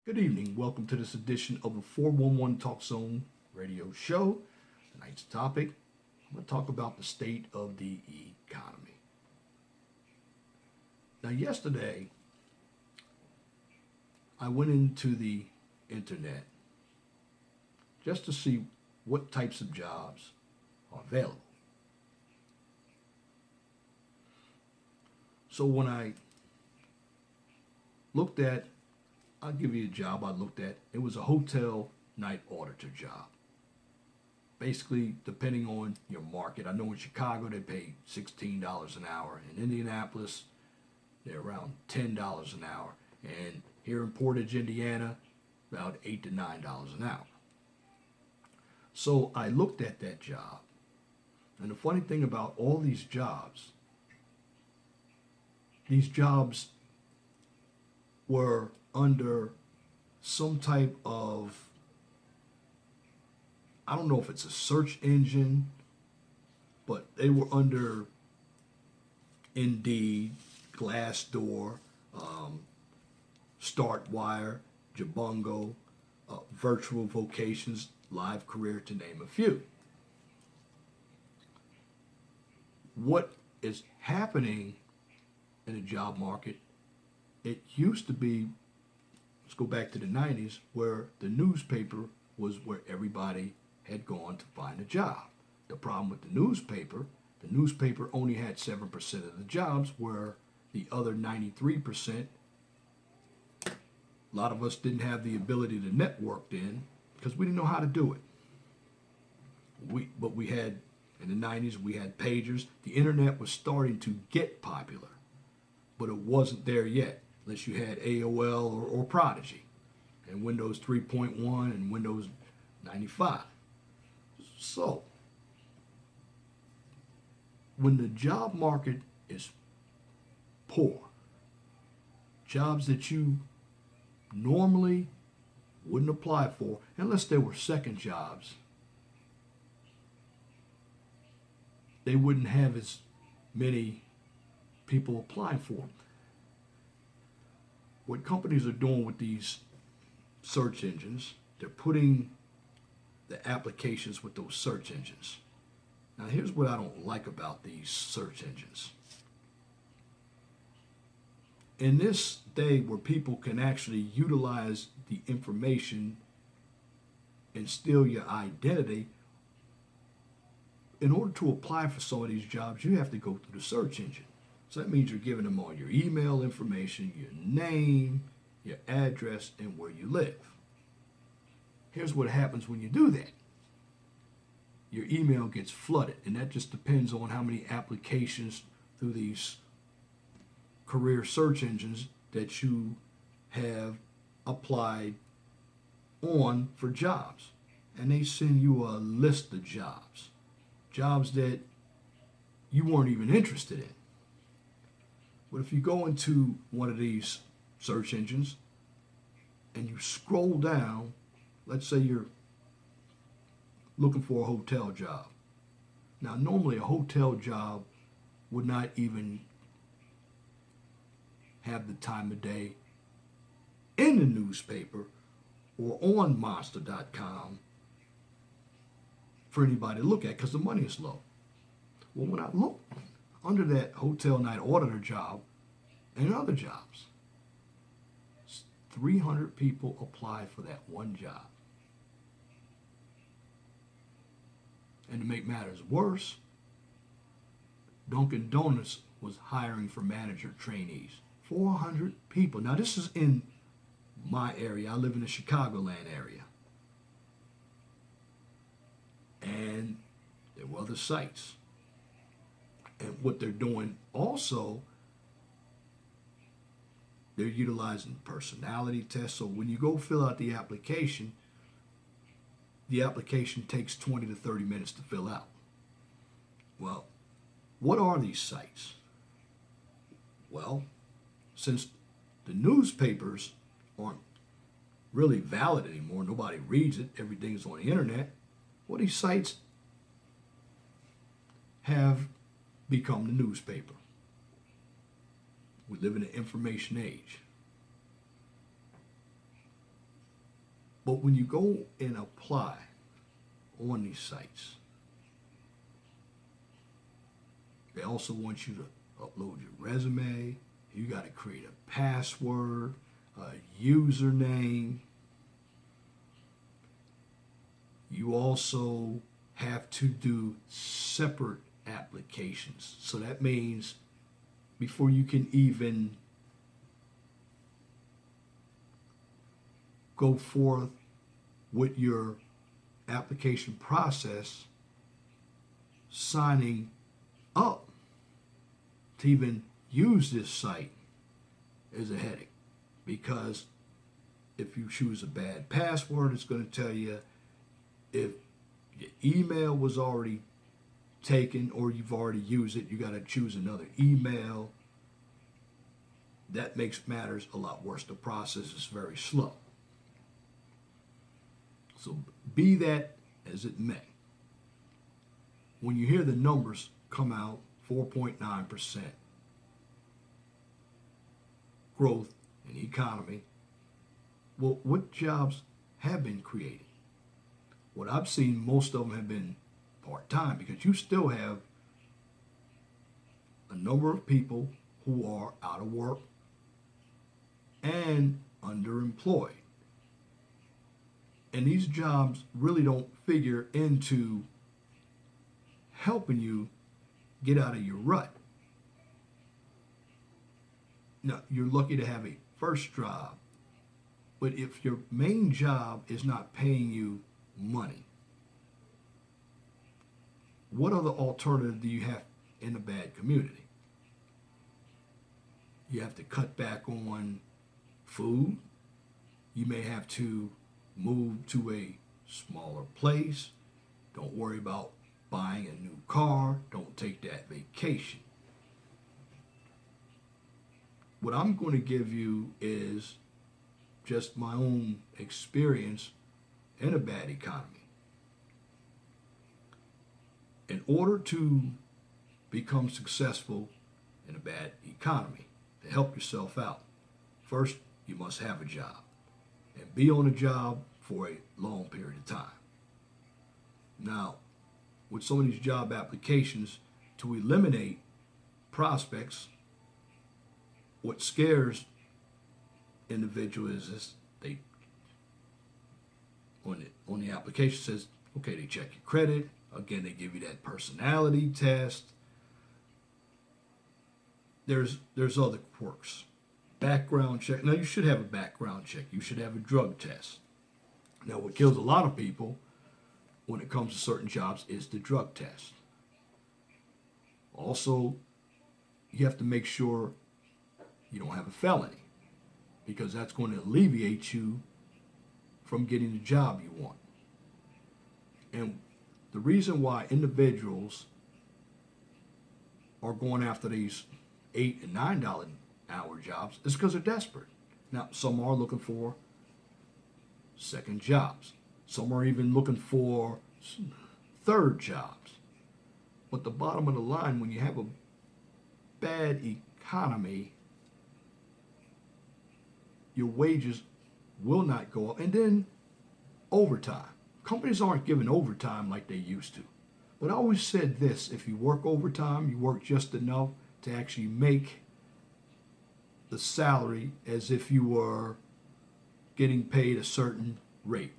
Good evening. Welcome to this edition of the 411 Talk Zone radio show. Tonight's topic, I'm going to talk about the state of the economy. Now, yesterday, I went into the internet just to see what types of jobs are available. So when I looked at I'll give you a job I looked at. It was a hotel night auditor job. Basically, depending on your market. I know in Chicago they pay $16 an hour. In Indianapolis, they're around $10 an hour. And here in Portage, Indiana, about $8 to $9 an hour. So I looked at that job. And the funny thing about all these jobs were under some type of, I don't know if it's a search engine, but they were under Indeed, Glassdoor, Startwire, Jabungo, Virtual Vocations, Live Career, to name a few. What is happening in the job market, it used to be, let's go back to the 90s, where the newspaper was where everybody had gone to find a job. The problem with the newspaper only had 7% of the jobs, where the other 93%, a lot of us didn't have the ability to network then because we didn't know how to do it. But we had, in the 90s, we had pagers. The internet was starting to get popular, but it wasn't there yet, unless you had AOL or Prodigy, and Windows 3.1 and Windows 95. So, when the job market is poor, jobs that you normally wouldn't apply for, unless they were second jobs, they wouldn't have as many people applying for them. What companies are doing with these search engines, they're putting the applications with those search engines. Now, here's what I don't like about these search engines. In this day where people can actually utilize the information and steal your identity, in order to apply for some of these jobs, you have to go through the search engine. So that means you're giving them all your email information, your name, your address, and where you live. Here's what happens when you do that. Your email gets flooded, and that just depends on how many applications through these career search engines that you have applied on for jobs. And they send you a list of jobs that you weren't even interested in. But if you go into one of these search engines and you scroll down, let's say you're looking for a hotel job. Now, normally a hotel job would not even have the time of day in the newspaper or on monster.com for anybody to look at because the money is low. Well, when I look under that hotel night auditor job and other jobs, 300 people apply for that one job. And to make matters worse, Dunkin' Donuts was hiring for manager trainees. 400 people. Now, this is in my area. I live in the Chicagoland area. And there were other sites. And what they're doing also, they're utilizing personality tests. So when you go fill out the application takes 20 to 30 minutes to fill out. Well, what are these sites? Well, since the newspapers aren't really valid anymore, nobody reads it, everything's on the internet, well, these sites have become the newspaper. We live in an information age. But when you go and apply on these sites, they also want you to upload your resume. You got to create a password, a username. You also have to do separate applications. So that means before you can even go forth with your application process, signing up to even use this site is a headache, because if you choose a bad password, it's going to tell you if your email was already taken or you've already used it. You got to choose another email. That makes matters a lot worse. The process is very slow. So be that as it may, when you hear the numbers come out, 4.9% growth in the economy, well, what jobs have been created? What I've seen, most of them have been part-time, because you still have a number of people who are out of work and underemployed. And these jobs really don't figure into helping you get out of your rut. Now, you're lucky to have a first job, but if your main job is not paying you money, what other alternative do you have in a bad community? You have to cut back on food. You may have to move to a smaller place. Don't worry about buying a new car. Don't take that vacation. What I'm going to give you is just my own experience in a bad economy. In order to become successful in a bad economy, to help yourself out, first you must have a job and be on a job for a long period of time. Now, with some of these job applications, to eliminate prospects, what scares individuals is they, on the application says, okay, they check your credit. Again, they give you that personality test. There's other quirks. Background check. Now, you should have a background check. You should have a drug test. Now, what kills a lot of people when it comes to certain jobs is the drug test. Also, you have to make sure you don't have a felony, because that's going to alleviate you from getting the job you want. And the reason why individuals are going after these $8 and $9 an hour jobs is because they're desperate. Now, some are looking for second jobs. Some are even looking for third jobs. But the bottom of the line, when you have a bad economy, your wages will not go up. And then overtime. Companies aren't giving overtime like they used to. But I always said this: if you work overtime, you work just enough to actually make the salary as if you were getting paid a certain rate.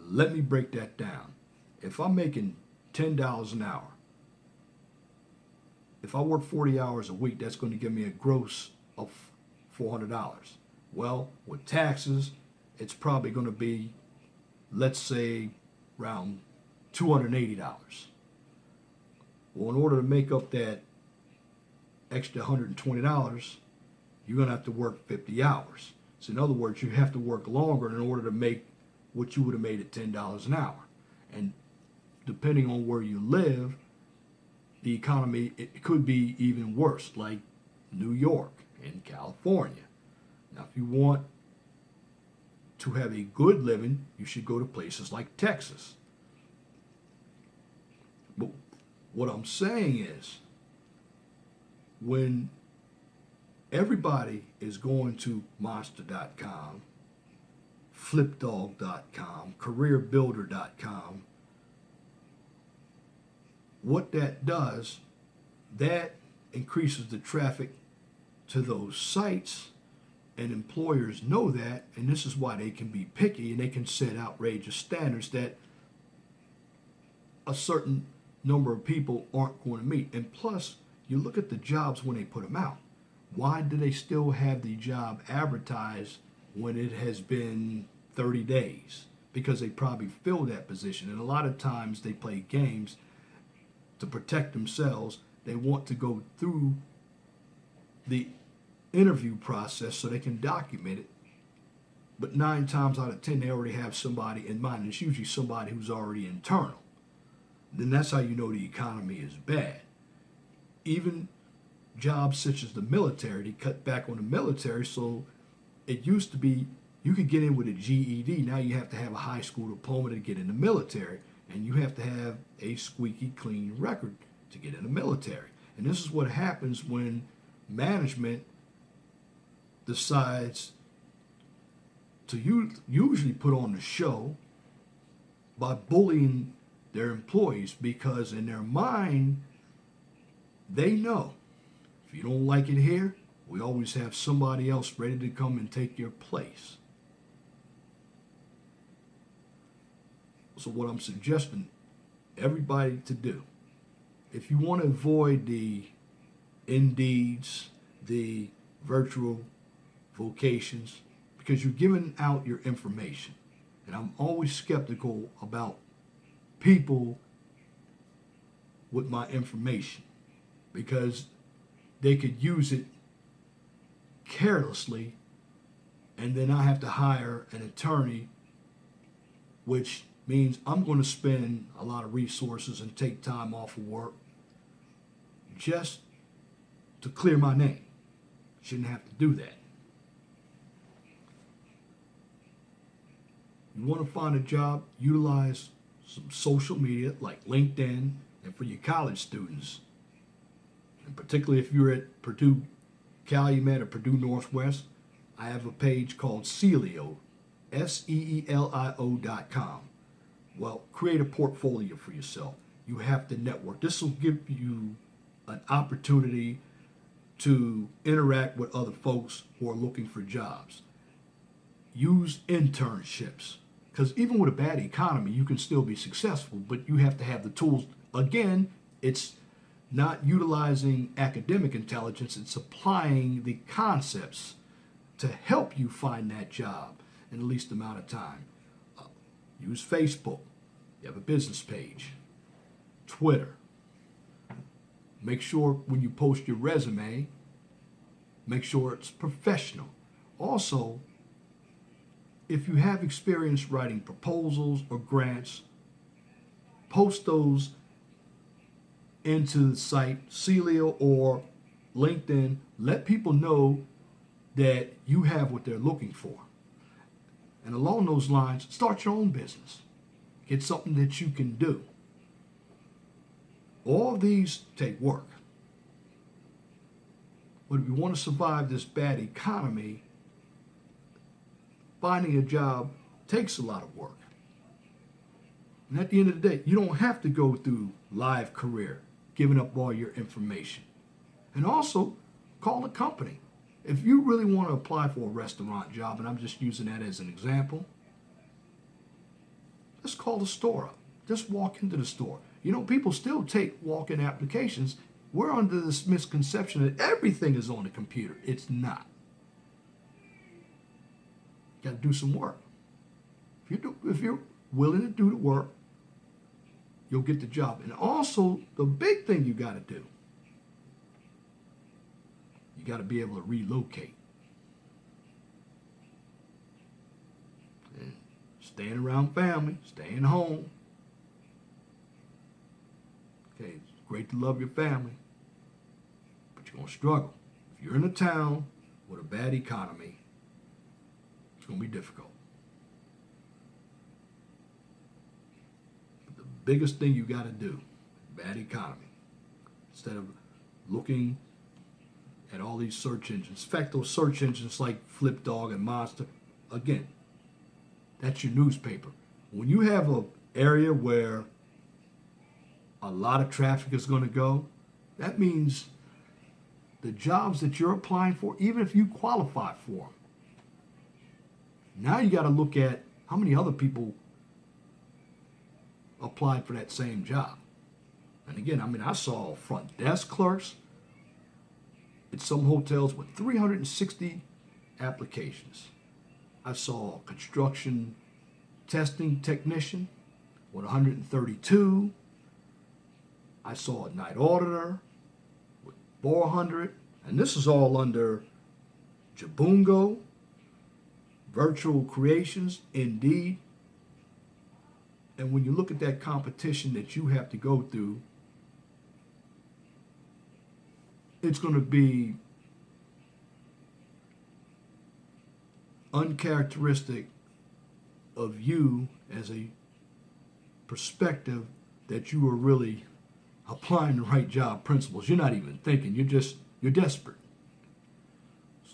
Let me break that down. If I'm making $10 an hour, if I work 40 hours a week, that's going to give me a gross of $400. Well, with taxes, it's probably going to be, let's say, around $280. Well, in order to make up that extra $120, you're going to have to work 50 hours. So in other words, you have to work longer in order to make what you would have made at $10 an hour. And depending on where you live, the economy, it could be even worse, like New York and California. Now, if you want to have a good living, you should go to places like Texas. But what I'm saying is, when everybody is going to monster.com flipdog.com, careerbuilder.com. What that does, that increases the traffic to those sites, and employers know that, and this is why they can be picky and they can set outrageous standards that a certain number of people aren't going to meet. And plus, you look at the jobs when they put them out. Why do they still have the job advertised when it has been 30 days? Because they probably filled that position. And a lot of times they play games to protect themselves. They want to go through the interview process so they can document it. But 9 times out of 10, they already have somebody in mind. It's usually somebody who's already internal. Then that's how you know the economy is bad. Even jobs such as the military, they cut back on the military. So it used to be you could get in with a GED. Now you have to have a high school diploma to get in the military. And you have to have a squeaky clean record to get in the military. And this is what happens when management decides to usually put on the show by bullying their employees, because in their mind, they know if you don't like it here, we always have somebody else ready to come and take your place. So what I'm suggesting everybody to do, if you want to avoid the Indeeds, the virtual vocations, because you're giving out your information. And I'm always skeptical about people with my information, because they could use it carelessly, and then I have to hire an attorney, which means I'm going to spend a lot of resources and take time off of work just to clear my name. Shouldn't have to do that. You want to find a job, utilize some social media like LinkedIn, and for your college students, and particularly if you're at Purdue Calumet or Purdue Northwest, I have a page called Seelio, SEELIO.com. Well, create a portfolio for yourself. You have to network. This will give you an opportunity to interact with other folks who are looking for jobs. Use internships, because even with a bad economy, you can still be successful, but you have to have the tools. Again, it's not utilizing academic intelligence, it's applying the concepts to help you find that job in the least amount of time. Use Facebook. You have a business page. Twitter. Make sure when you post your resume, make sure it's professional. Also, if you have experience writing proposals or grants, post those into the site, Seelio or LinkedIn. Let people know that you have what they're looking for. And along those lines, start your own business. Get something that you can do. All of these take work. But if you want to survive this bad economy, finding a job takes a lot of work. And at the end of the day, you don't have to go through Live Career, giving up all your information. And also, call the company. If you really want to apply for a restaurant job, and I'm just using that as an example, just call the store up. Just walk into the store. You know, people still take walk-in applications. We're under this misconception that everything is on the computer. It's not. You got to do some work. If you're willing to do the work, you'll get the job. And also, the big thing you got to do, you got to be able to relocate. And staying around family, staying home. Okay, it's great to love your family, but you're going to struggle. If you're in a town with a bad economy, it's going to be difficult. But the biggest thing you got to do, bad economy, instead of looking at all these search engines. In fact, those search engines like FlipDog and Monster, again, That's your newspaper. When you have an area where a lot of traffic is going to go, that means the jobs that you're applying for, even if you qualify for them, now you got to look at how many other people applied for that same job. And again, I mean, I saw front desk clerks at some hotels with 360 applications. I saw a construction testing technician with 132. I saw a night auditor with 400. And this is all under Jabungo, Virtual Creations, Indeed. And when you look at that competition that you have to go through, it's going to be uncharacteristic of you as a perspective that you are really applying the right job principles. You're not even thinking, you're desperate.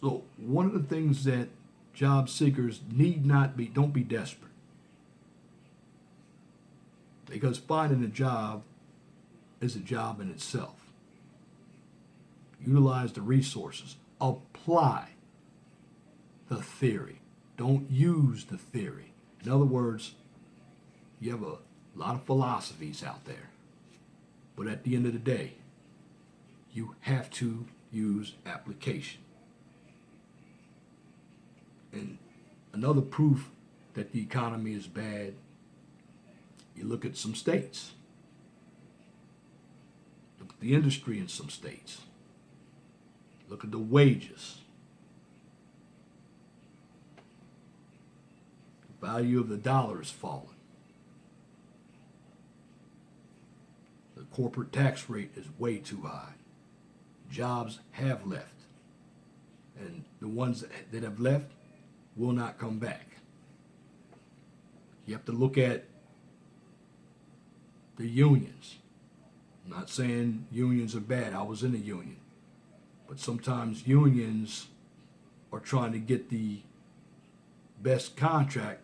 So one of the things that job seekers don't be desperate. Because finding a job is a job in itself. Utilize the resources. Apply the theory. Don't use the theory. In other words, you have a lot of philosophies out there. But at the end of the day, you have to use application. And another proof that the economy is bad, you look at some states. Look at the industry in some states. Look at the wages. The value of the dollar has fallen. The corporate tax rate is way too high. Jobs have left. And the ones that have left will not come back. You have to look at the unions. I'm not saying unions are bad. I was in a union. But sometimes unions are trying to get the best contract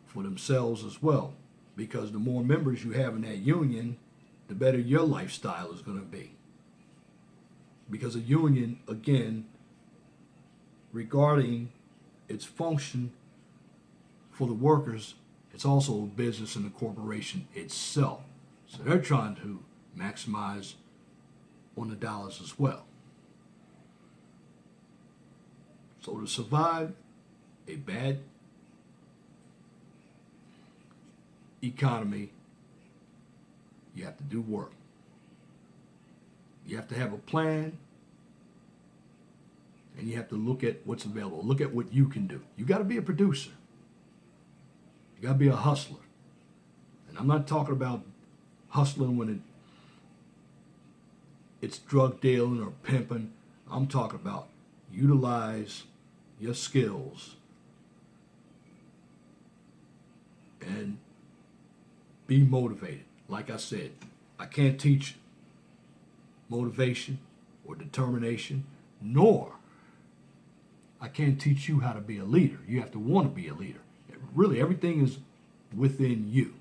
for themselves as well. Because the more members you have in that union, the better your lifestyle is going to be. Because a union, again, regarding its function for the workers, it's also a business in the corporation itself. So they're trying to maximize on the dollars as well. So to survive a bad economy, you have to do work. You have to have a plan, and you have to look at what's available. Look at what you can do. You got to be a producer. You got to be a hustler. And I'm not talking about hustling when it's drug dealing or pimping. I'm talking about utilize your skills and be motivated. Like I said, I can't teach motivation or determination, nor I can't teach you how to be a leader. You have to want to be a leader. Really, everything is within you.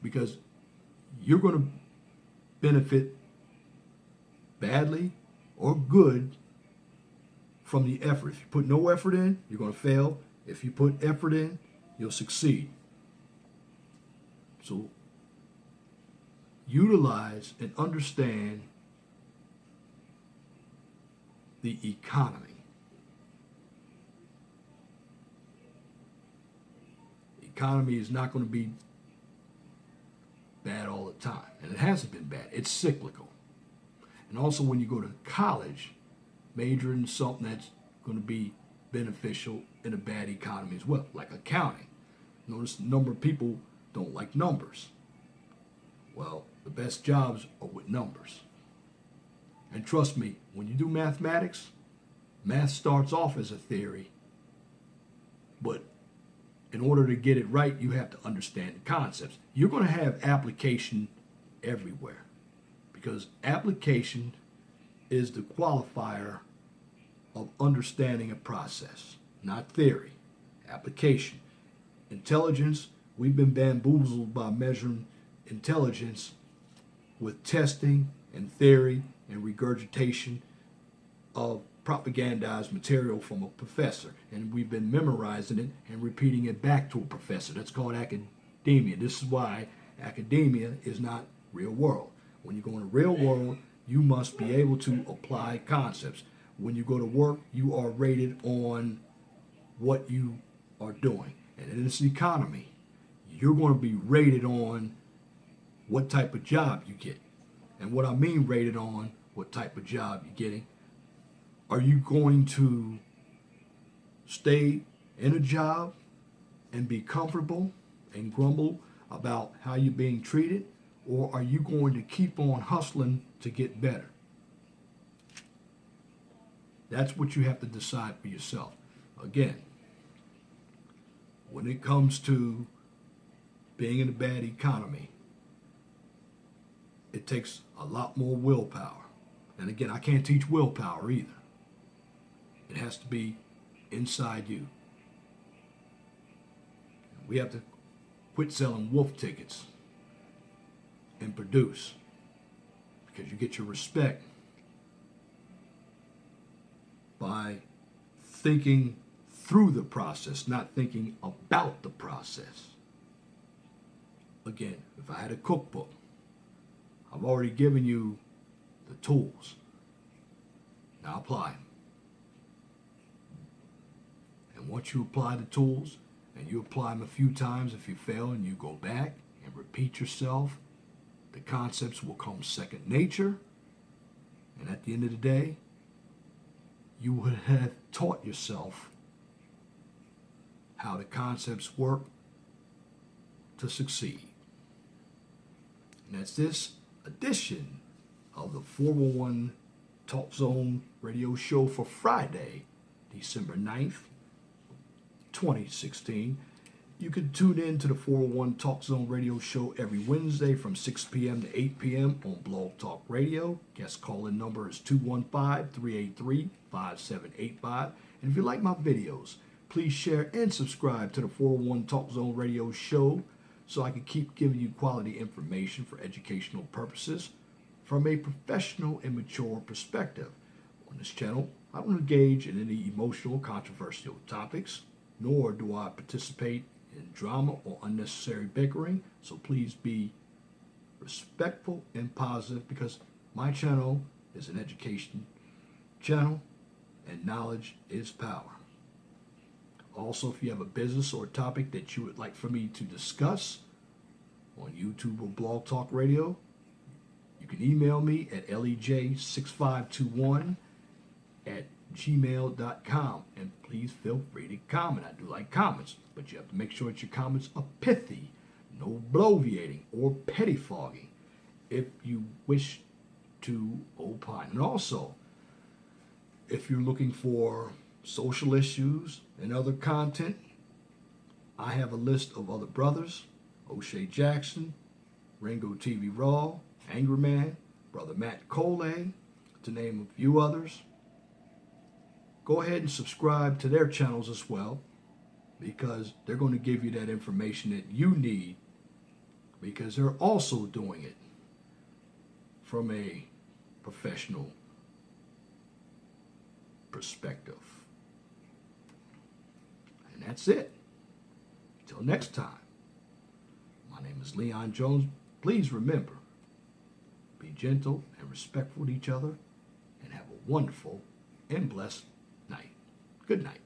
Because you're going to benefit badly or good from the effort. If you put no effort in, you're going to fail. If you put effort in, you'll succeed. So utilize and understand the economy. The economy is not going to be bad all the time. And it hasn't been bad. It's cyclical. And also when you go to college, major in something that's going to be beneficial in a bad economy as well, like accounting. Notice the number of people don't like numbers. Well, the best jobs are with numbers. And trust me, when you do mathematics, math starts off as a theory, but in order to get it right, you have to understand the concepts. You're going to have application everywhere because application is the qualifier of understanding a process, not theory. application. Intelligence, we've been bamboozled by measuring intelligence with testing and theory and regurgitation of propagandized material from a professor. And we've been memorizing it and repeating it back to a professor. That's called academia. This is why academia is not real world. When you go in the real world, you must be able to apply concepts. When you go to work, you are rated on what you are doing. And in this economy, you're going to be rated on what type of job you get. And what I mean rated on what type of job you're getting, are you going to stay in a job and be comfortable and grumble about how you're being treated? Or are you going to keep on hustling to get better? That's what you have to decide for yourself. Again, when it comes to being in a bad economy, it takes a lot more willpower. And again, I can't teach willpower either. It has to be inside you. We have to quit selling wolf tickets and produce, because you get your respect by thinking through the process, not thinking about the process. Again, if I had a cookbook, I've already given you the tools. Now apply them. And once you apply the tools, and you apply them a few times, if you fail and you go back and repeat yourself, the concepts will come second nature. And at the end of the day, you would have taught yourself how the concepts work to succeed. And that's this edition of the 411 Talk Zone radio show for Friday, December 9th, 2016. You can tune in to the 401 Talk Zone radio show every Wednesday from 6 p.m. to 8 p.m. on Blog Talk Radio. Guest call-in number is 215-383-5785. And if you like my videos, please share and subscribe to the 401 Talk Zone radio show so I can keep giving you quality information for educational purposes from a professional and mature perspective. On this channel, I don't engage in any emotional, controversial topics, nor do I participate in drama or unnecessary bickering, so please be respectful and positive, because my channel is an education channel and knowledge is power. Also, if you have a business or a topic that you would like for me to discuss on YouTube or Blog Talk Radio, you can email me at lej6521@gmail.com, and please feel free to comment. I do like comments, but you have to make sure that your comments are pithy, no bloviating or pettifogging if you wish to opine. And also, if you're looking for social issues and other content, I have a list of other brothers: O'Shea Jackson, Ringo TV Raw, Angry Man, Brother Matt Coley, to name a few others. Go ahead and subscribe to their channels as well, because they're going to give you that information that you need, because they're also doing it from a professional perspective. And that's it. Till next time, my name is Leon Jones. Please remember, be gentle and respectful to each other, and have a wonderful and blessed night. Good night.